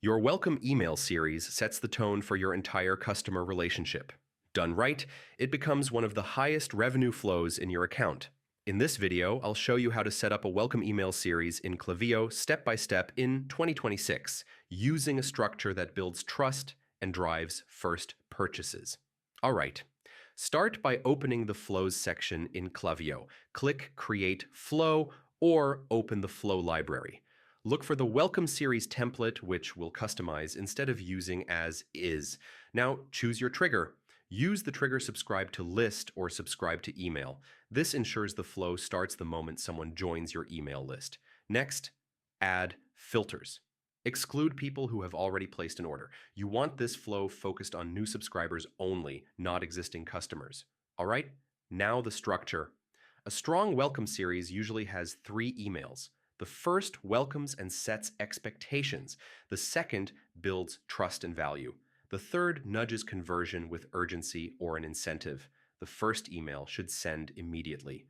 Your welcome email series sets the tone for your entire customer relationship. Done right, it becomes one of the highest revenue flows in your account. In this video, I'll show you how to set up a welcome email series in Klaviyo step by step in 2026, using a structure that builds trust and drives first purchases. All right. Start by opening the Flows section in Klaviyo. Click Create Flow or open the Flow library. Look for the Welcome Series template, which we'll customize instead of using as is. Now, choose your trigger. Use the trigger subscribe to list or subscribe to email. This ensures the flow starts the moment someone joins your email list. Next, add filters. Exclude people who have already placed an order. You want this flow focused on new subscribers only, not existing customers. All right, now the structure. A strong welcome series usually has 3 emails. The first welcomes and sets expectations. The second builds trust and value. The third nudges conversion with urgency or an incentive. The first email should send immediately.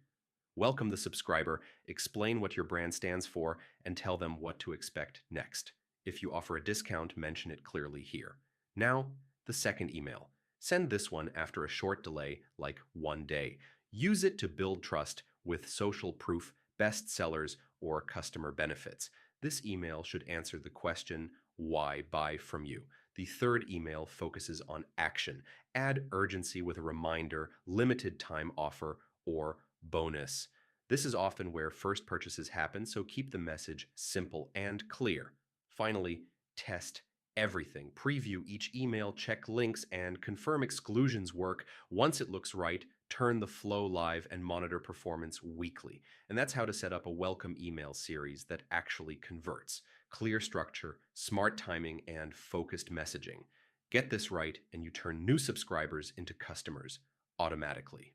Welcome the subscriber, explain what your brand stands for, and tell them what to expect next. If you offer a discount, mention it clearly here. Now, the second email. Send this one after a short delay, like 1 day. Use it to build trust with social proof, best sellers, or customer benefits. This email should answer the question, why buy from you? The third email focuses on action. Add urgency with a reminder, limited time offer, or bonus. This is often where first purchases happen, so keep the message simple and clear. Finally, test everything. Preview each email, check links, and confirm exclusions work. Once it looks right, turn the flow live and monitor performance weekly. And that's how to set up a welcome email series that actually converts. Clear structure, smart timing, and focused messaging. Get this right, and you turn new subscribers into customers automatically.